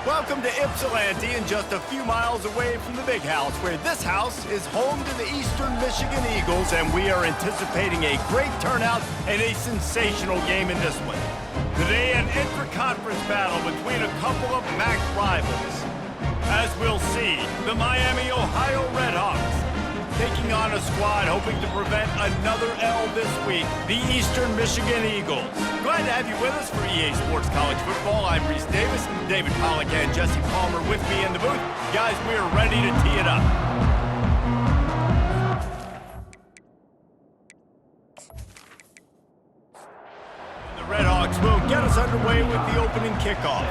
Welcome to Ypsilanti, and just a few miles away from the Big House, where this house is home to the Eastern Michigan Eagles, and we are anticipating a great turnout and a sensational game in this one. Today, an intra-conference battle between a couple of MAC rivals. As we'll see, the Miami, Ohio Redhawks taking on a squad hoping to prevent another L this week, the Eastern Michigan Eagles. Glad to have you with us for EA Sports College Football. I'm Reese Davis, David Pollack and Jesse Palmer with me in the booth. Guys, we are ready to tee it up. The Redhawks will get us underway with the opening kickoff.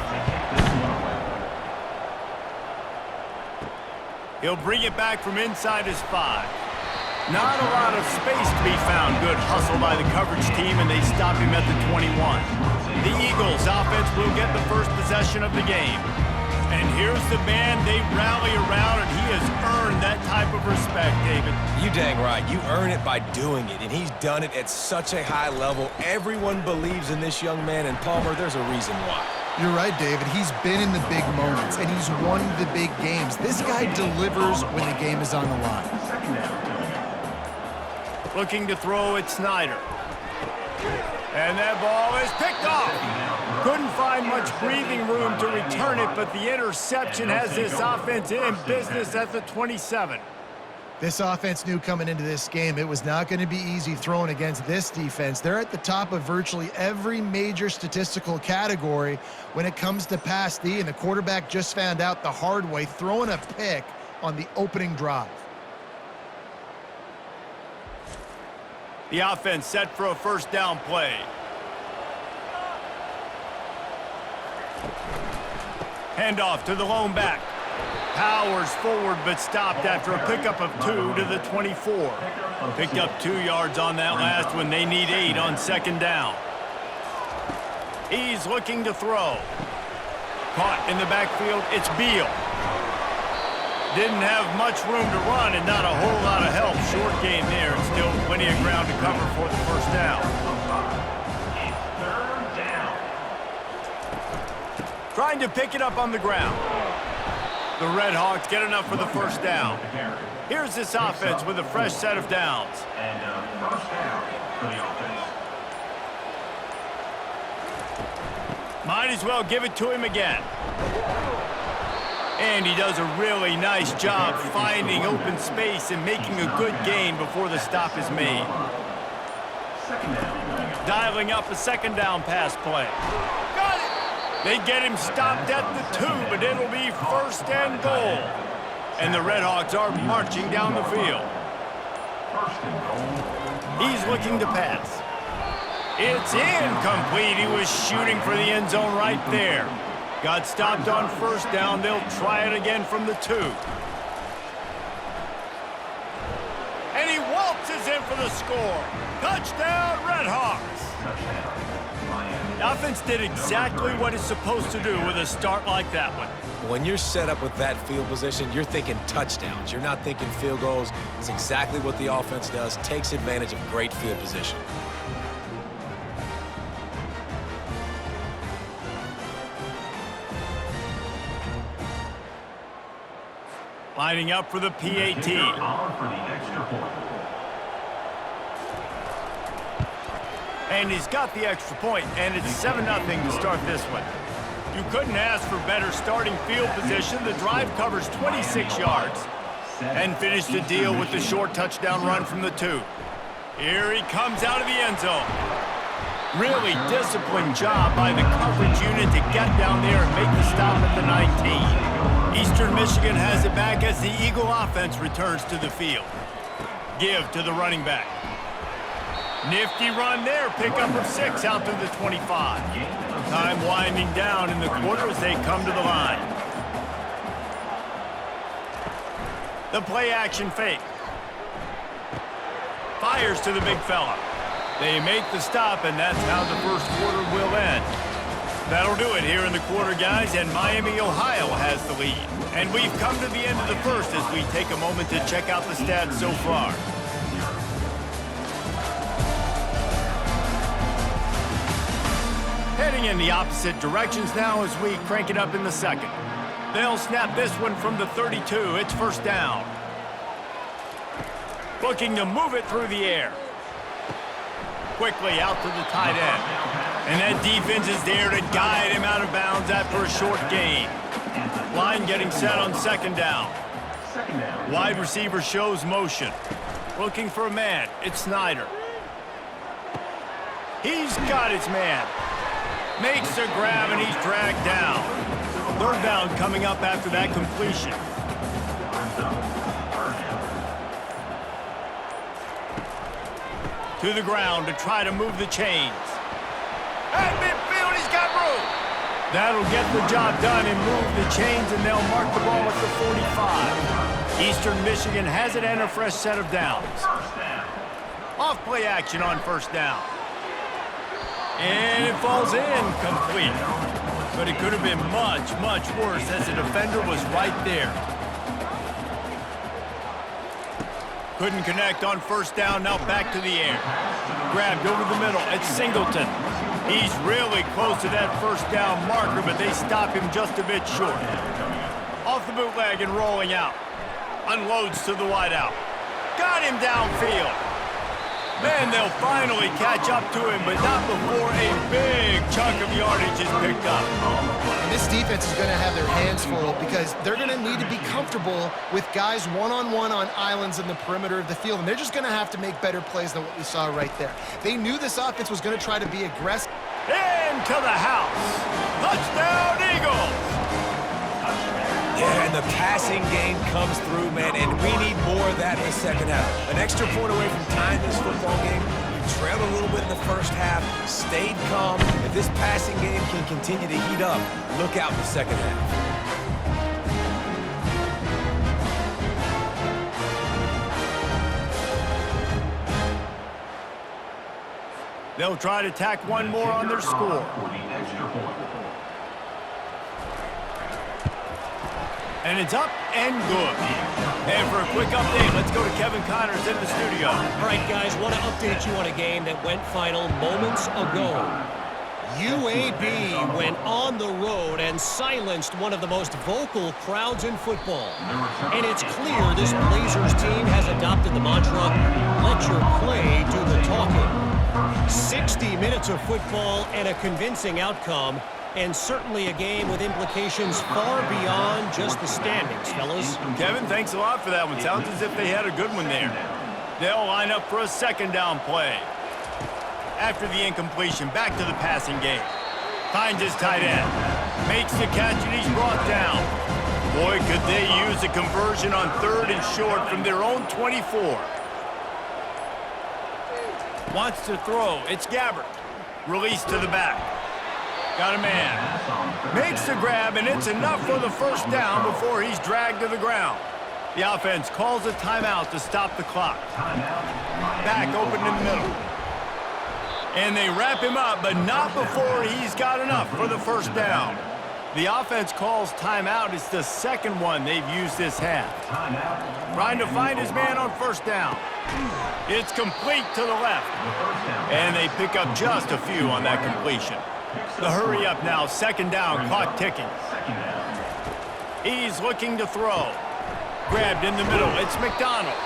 He'll bring it back from inside his 5. Not a lot of space to be found. Good hustle by the coverage team, and they stop him at the 21. The Eagles offense will get the first possession of the game. And here's the man they rally around, and he has earned that type of respect, David. You dang right. You earn it by doing it, and he's done it at such a high level. Everyone believes in this young man, and Palmer, there's a reason why. You're right, David. He's been in the big moments, and he's won the big games. This guy delivers when the game is on the line. Looking to throw at Snyder. And that ball is picked off. Couldn't find much breathing room to return it, but the interception has this offense in business at the 27. This offense knew coming into this game it was not going to be easy throwing against this defense. They're at the top of virtually every major statistical category when it comes to pass D, and the quarterback just found out the hard way, throwing a pick on the opening drive. The offense set for a first down play. Handoff to the lone back. Powers forward, but stopped after a pickup of 2 to the 24. Picked up 2 yards on that last one. They need 8 on second down. He's looking to throw. Caught in the backfield, it's Beal. Didn't have much room to run and not a whole lot of help. Short game there, and still plenty of ground to cover for the first down. Trying to pick it up on the ground. The Redhawks get enough for the first down. Here's this offense with a fresh set of downs. And first down for the offense. Might as well give it to him again. And he does a really nice job finding open space and making a good gain before the stop is made. Dialing up a second down pass play. Got it! They get him stopped at the 2, but it'll be first and goal. And the Redhawks are marching down the field. He's looking to pass. It's incomplete. He was shooting for the end zone right there. Got stopped on first down. They'll try it again from the 2. And he waltzes in for the score. Touchdown, Redhawks. The offense did exactly what it's supposed to do with a start like that one. When you're set up with that field position, you're thinking touchdowns. You're not thinking field goals. It's exactly what the offense does. Takes advantage of great field position. Lining up for the PAT. And he's got the extra point, and it's 7-0 to start this one. You couldn't ask for better starting field position. The drive covers 26 yards and finished the deal with the short touchdown run from the 2. Here he comes out of the end zone. Really disciplined job by the coverage unit to get down there and make the stop at the 19. Eastern Michigan has it back as the Eagle offense returns to the field. Give to the running back. Nifty run there, pickup of 6 out to the 25. Time winding down in the quarter as they come to the line. The play action fake. Fires to the big fella. They make the stop, and that's how the first quarter will end. That'll do it here in the quarter, guys, and Miami, Ohio has the lead. And we've come to the end of the first as we take a moment to check out the stats so far. Heading in the opposite directions now as we crank it up in the second. They'll snap this one from the 32. It's first down. Looking to move it through the air. Quickly out to the tight end. And that defense is there to guide him out of bounds after a short gain. Line getting set on second down. Wide receiver shows motion. Looking for a man. It's Snyder. He's got his man. Makes a grab and he's dragged down. Third down coming up after that completion. To the ground to try to move the chains. At midfield, he's got room. That'll get the job done and move the chains, and they'll mark the ball at the 45. Eastern Michigan has it and a fresh set of downs. Off play action on first down. And it falls in complete. But it could have been much, much worse as the defender was right there. Couldn't connect on first down, now back to the air. Grabbed over the middle, it's Singleton. He's really close to that first down marker, but they stop him just a bit short. Off the bootleg and rolling out. Unloads to the wideout. Got him downfield. Then they'll finally catch up to him, but not before a big chunk of yardage is picked up. And this defense is going to have their hands full because they're going to need to be comfortable with guys one-on-one on islands in the perimeter of the field, and they're just going to have to make better plays than what we saw right there. They knew this offense was going to try to be aggressive. Into the house. Touchdown, Eagles! Yeah, and the passing game comes through, man, and we need more of that in the second half. An extra point away from tying this football game. You trailed a little bit in the first half, stayed calm. If this passing game can continue to heat up, look out in the second half. They'll try to tack one more on their score. And it's up and good. And for a quick update, let's go to Kevin Connors in the studio. All right, guys, want to update you on a game that went final moments ago. UAB went on the road and silenced one of the most vocal crowds in football. And it's clear this Blazers team has adopted the mantra, let your play do the talking. 60 minutes of football and a convincing outcome. And certainly a game with implications far beyond just the standings, fellas. Kevin, thanks a lot for that one. Sounds as if they had a good one there. They'll line up for a second down play. After the incompletion, back to the passing game. Finds his tight end. Makes the catch and he's brought down. Boy, could they use a conversion on third and short from their own 24. Wants to throw. It's Gabbert. Release to the back. Got a man. Makes the grab, and it's enough for the first down before he's dragged to the ground. The offense calls a timeout to stop the clock. Back open in the middle. And they wrap him up, but not before he's got enough for the first down. The offense calls timeout. It's the second one they've used this half. Trying to find his man on first down. It's complete to the left. And they pick up just a few on that completion. The hurry up now, second down, clock ticking. He's looking to throw. Grabbed in the middle, it's McDonald.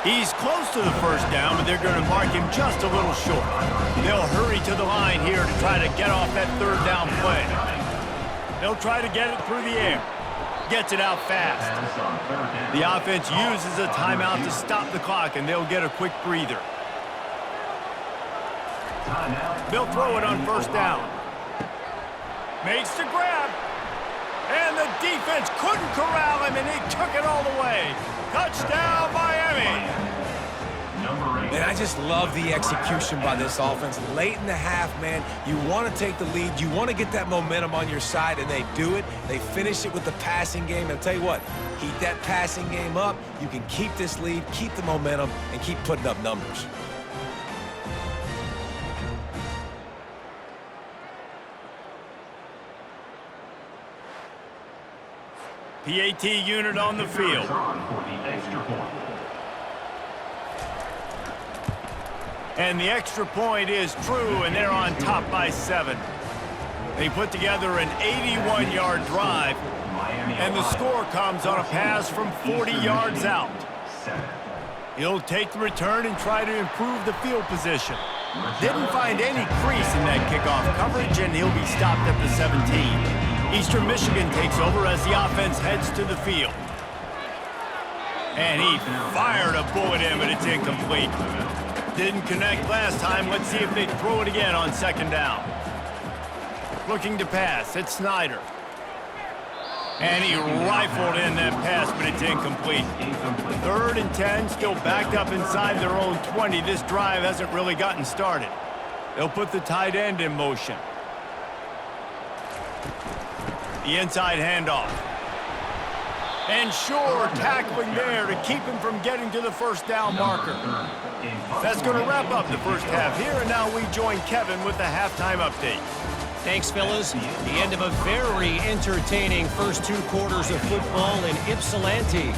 He's close to the first down, but they're going to mark him just a little short. They'll hurry to the line here to try to get off that third down play. They'll try to get it through the air. Gets it out fast. The offense uses a timeout to stop the clock, and they'll get a quick breather. They'll throw it on first down. Makes the grab. And the defense couldn't corral him, and he took it all the way. Touchdown, Miami. And I just love the execution by this offense. Late in the half, man, you want to take the lead. You want to get that momentum on your side, and they do it. They finish it with the passing game. And I'll tell you what, heat that passing game up. You can keep this lead, keep the momentum, and keep putting up numbers. PAT unit on the field. And the extra point is true, and they're on top by 7. They put together an 81-yard drive, and the score comes on a pass from 40 yards out. He'll take the return and try to improve the field position. Didn't find any crease in that kickoff coverage, and he'll be stopped at the 17. Eastern Michigan takes over as the offense heads to the field. And he fired a bullet in, but it's incomplete. Didn't connect last time. Let's see if they throw it again on second down. Looking to pass, it's Snyder. And he rifled in that pass, but it's incomplete. 3rd and 10, still backed up inside their own 20. This drive hasn't really gotten started. They'll put the tight end in motion. The inside handoff. And sure, tackling there to keep him from getting to the first down marker. That's going to wrap up the first half here, and now we join Kevin with the halftime update. Thanks, fellas. The end of a very entertaining first 2 quarters of football in Ypsilanti.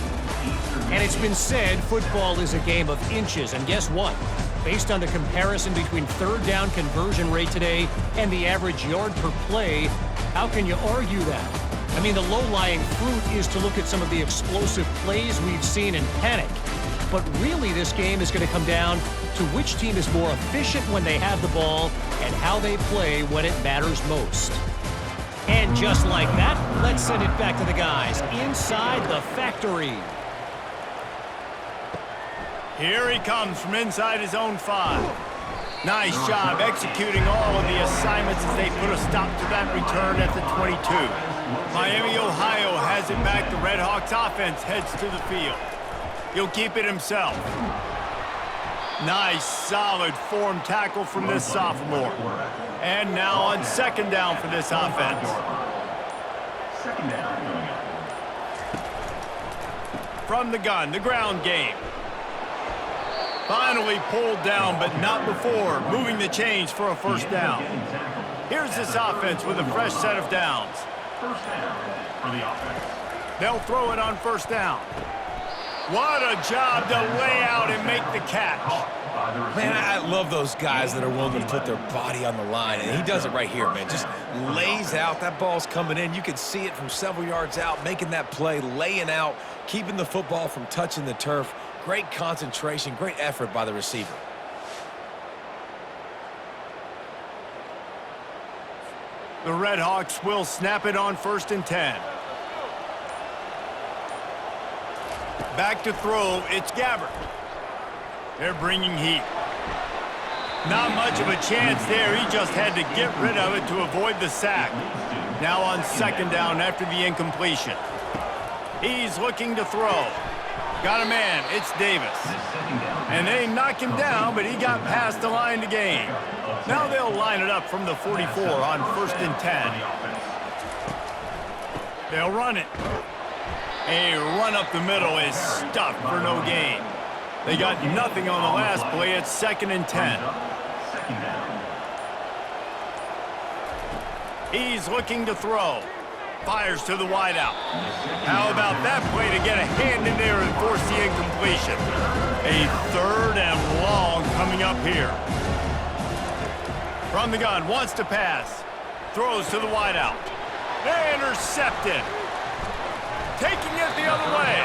And it's been said football is a game of inches. And guess what? Based on the comparison between third down conversion rate today and the average yard per play, how can you argue that? I mean, the low-lying fruit is to look at some of the explosive plays we've seen in panic. But really, this game is going to come down to which team is more efficient when they have the ball and how they play when it matters most. And just like that, let's send it back to the guys inside the factory. Here he comes from inside his own 5. Nice job executing all of the assignments as they put a stop to that return at the 22. Miami, Ohio has it back. The Red Hawks offense heads to the field. He'll keep it himself. Nice, solid form tackle from this sophomore. And now on second down for this offense. From the gun, the ground game. Finally pulled down, but not before moving the chains for a first down. Here's this offense with a fresh set of downs. First down for the offense. They'll throw it on first down. What a job to lay out and make the catch. Man, I love those guys that are willing to put their body on the line, and he does it right here, man. Just lays out. That ball's coming in. You can see it from several yards out, making that play, laying out, keeping the football from touching the turf. Great concentration, great effort by the receiver. The Red Hawks will snap it on 1st and 10. Back to throw, it's Gabbert. They're bringing heat. Not much of a chance there. He just had to get rid of it to avoid the sack. Now on second down after the incompletion. He's looking to throw. Got a man, it's Davis. And they knock him down, but he got past the line to gain. Now they'll line it up from the 44 on 1st and 10. They'll run it. A run up the middle is stuffed for no gain. They got nothing on the last play. It's 2nd and 10. He's looking to throw. Fires to the wideout. How about that play to get a hand in there and force the incompletion? A 3rd and long coming up here. From the gun, wants to pass. Throws to the wideout. Intercepted. Taking it the other way.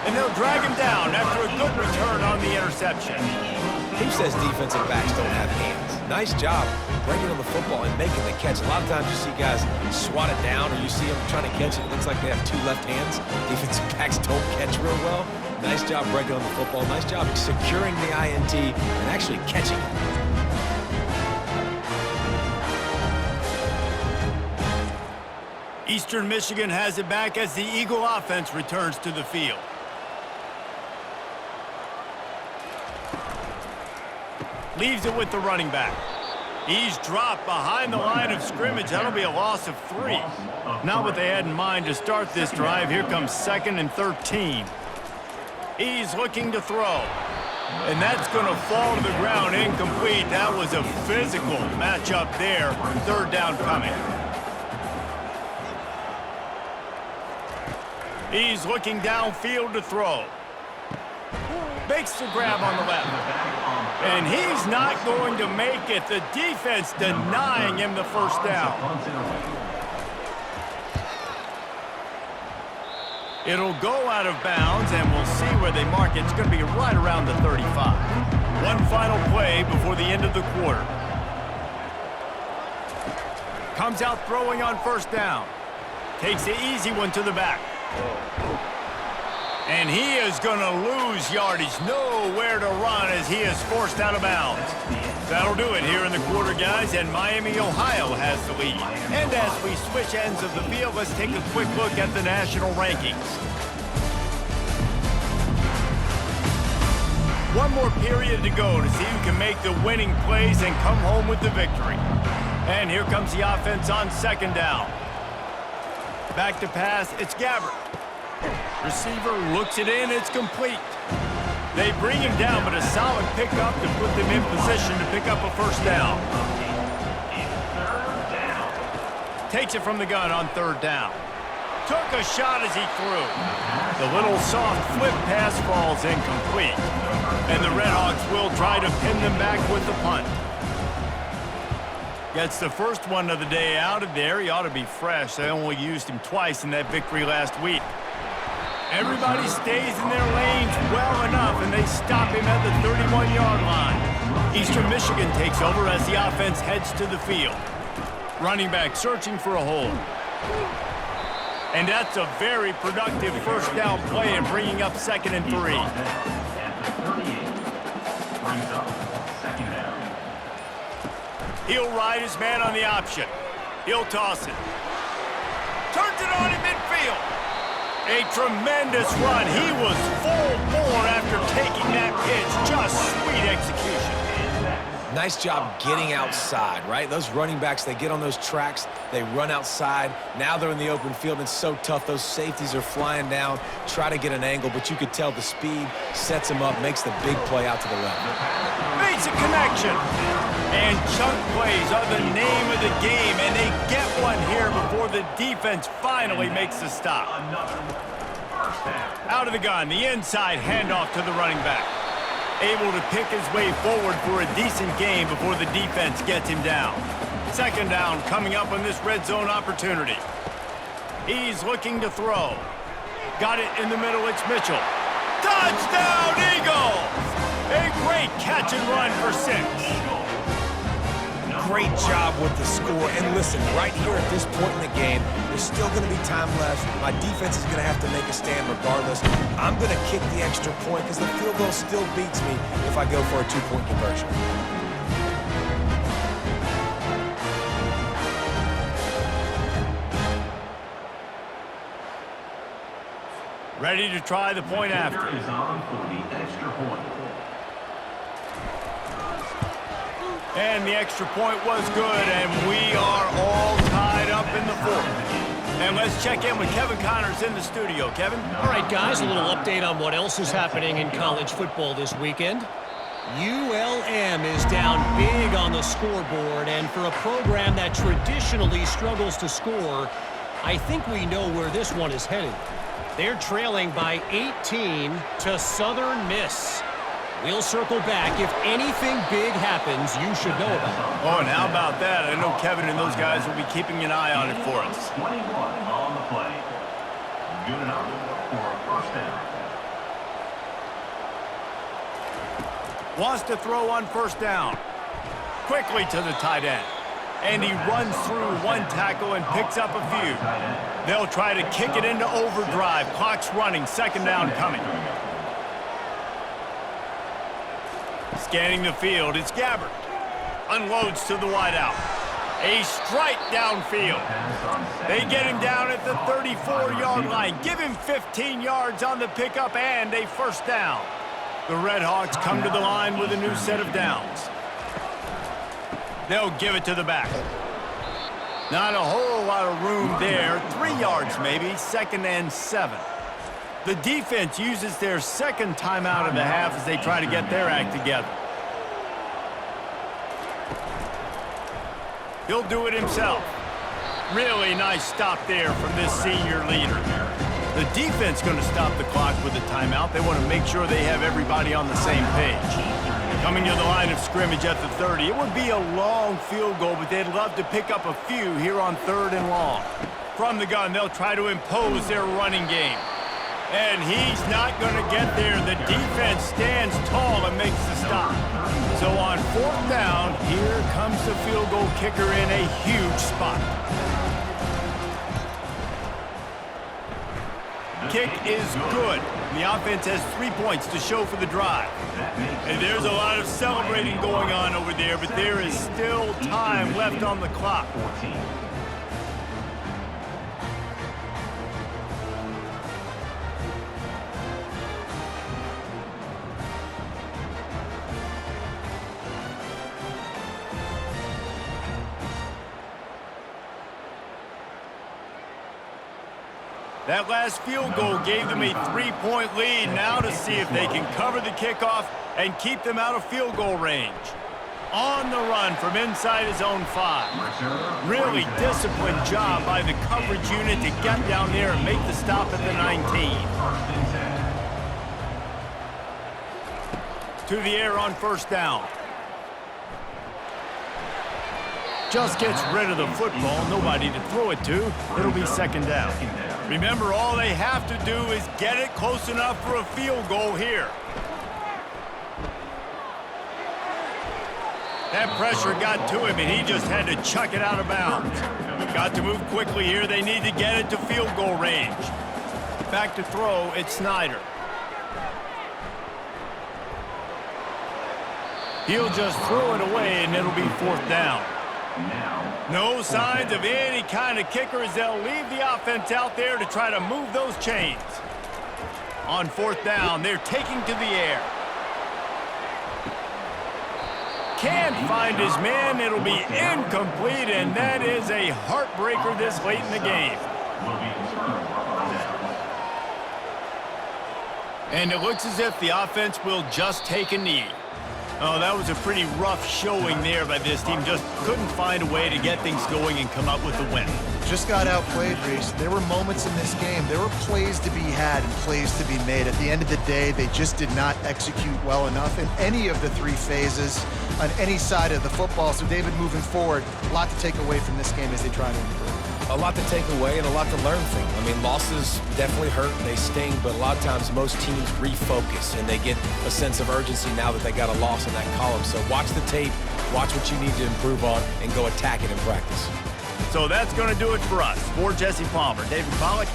And they'll drag him down after a good return on the interception. Who says defensive backs don't have hands? Nice job bringing on the football and making the catch. A lot of times you see guys swat it down or you see them trying to catch it. It looks like they have 2 left hands. Defensive backs don't catch real well. Nice job breaking on the football. Nice job securing the INT and actually catching it. Eastern Michigan has it back as the Eagle offense returns to the field. Leaves it with the running back. He's dropped behind the line of scrimmage. That'll be a loss of 3. Not what they had in mind to start this drive. Here comes 2nd and 13. He's looking to throw. And that's going to fall to the ground incomplete. That was a physical matchup there. 3rd down coming. He's looking downfield to throw. Makes the grab on the left. And he's not going to make it. The defense denying him the first down. It'll go out of bounds, and we'll see where they mark it. It's going to be right around the 35. One final play before the end of the quarter. Comes out throwing on first down. Takes the easy one to the back. And he is going to lose yardage. Nowhere to run as he is forced out of bounds. That'll do it here in the quarter, guys, and Miami, Ohio has the lead. And as we switch ends of the field, let's take a quick look at the national rankings. One more period to go to see who can make the winning plays and come home with the victory. And here comes the offense on second down. Back to pass, it's Gabbert. Receiver looks it in, it's complete. They bring him down, but a solid pickup to put them in position to pick up a first down. Takes it from the gun on third down. Took a shot as he threw. The little soft flip pass falls incomplete. And the Redhawks will try to pin them back with the punt. Gets the first one of the day out of there. He ought to be fresh. They only used him twice in that victory last week. Everybody stays in their lanes well enough, and they stop him at the 31-yard line. Eastern Michigan takes over as the offense heads to the field. Running back searching for a hole. And that's a very productive first down play and bringing up 2nd and 3. He'll ride his man on the option. He'll toss it. Turns it on in midfield. A tremendous run. He was full bore after taking that pitch. Just sweet execution. Nice job getting outside, right? Those running backs, they get on those tracks, they run outside. Now they're in the open field. It's so tough. Those safeties are flying down, try to get an angle, but you could tell the speed sets him up, makes the big play out to the left. Makes a connection. And chunk plays are the name of the game, and they get one here before the defense finally makes the stop. Out of the gun, the inside handoff to the running back. Able to pick his way forward for a decent game before the defense gets him down. 2nd down coming up on this red zone opportunity. He's looking to throw. Got it in the middle, it's Mitchell. Touchdown, Eagles! A great catch and run for 6. Great job with the score. And listen, right here at this point in the game, there's still going to be time left. My defense is going to have to make a stand regardless. I'm going to kick the extra point because the field goal still beats me if I go for a 2-point conversion. Ready to try the point after. Is on for the extra point. And the extra point was good, and we are all tied up in the 4th. And let's check in with Kevin Connors in the studio. Kevin? All right, guys, a little update on what else is happening in college football this weekend. ULM is down big on the scoreboard, and for a program that traditionally struggles to score, I think we know where this one is headed. They're trailing by 18 to Southern Miss. We'll circle back. If anything big happens, you should know about it. Oh, and how about that? I know Kevin and those guys will be keeping an eye on it for us. 21 on the play. Good enough for a first down. Wants to throw on first down. Quickly to the tight end. And he runs through one tackle and picks up a few. They'll try to kick it into overdrive. Clock's running. 2nd down coming. Scanning the field, it's Gabbert. Unloads to the wideout. A strike downfield. They get him down at the 34-yard line. Give him 15 yards on the pickup and a first down. The Redhawks come to the line with a new set of downs. They'll give it to the back. Not a whole lot of room there. 3 yards maybe, 2nd and 7. The defense uses their 2nd timeout of the half as they try to get their act together. He'll do it himself. Really nice stop there from this senior leader. The defense going to stop the clock with a timeout. They want to make sure they have everybody on the same page. Coming to the line of scrimmage at the 30. It would be a long field goal, but they'd love to pick up a few here on 3rd and long. From the gun, they'll try to impose their running game. And he's not going to get there. The defense stands tall and makes the stop. So on 4th down, here comes the field goal kicker in a huge spot. Kick is good. The offense has 3 points to show for the drive. And there's a lot of celebrating going on over there, but there is still time left on the clock. That last field goal gave them a 3-point lead. Now to see if they can cover the kickoff and keep them out of field goal range. On the run from inside his own 5. Really disciplined job by the coverage unit to get down there and make the stop at the 19. To the air on 1st down. Just gets rid of the football. Nobody to throw it to. It'll be 2nd down. Remember, all they have to do is get it close enough for a field goal here. That pressure got to him, and he just had to chuck it out of bounds. Got to move quickly here. They need to get it to field goal range. Back to throw, it's Snyder. He'll just throw it away, and it'll be 4th down. No signs of any kind of kicker as they'll leave the offense out there to try to move those chains. On 4th down, they're taking to the air. Can't find his man. It'll be incomplete, and that is a heartbreaker this late in the game. And it looks as if the offense will just take a knee. Oh, that was a pretty rough showing there by this team. Just couldn't find a way to get things going and come up with the win. Just got outplayed, Reese. There were moments in this game. There were plays to be had and plays to be made. At the end of the day, they just did not execute well enough in any of the 3 phases on any side of the football. So, David, moving forward, a lot to take away from this game as they try to improve. A lot to take away and a lot to learn from. I mean, losses definitely hurt, they sting, but a lot of times most teams refocus and they get a sense of urgency now that they got a loss in that column. So watch the tape, watch what you need to improve on, and go attack it in practice. So that's going to do it for us. For Jesse Palmer, David Pollack.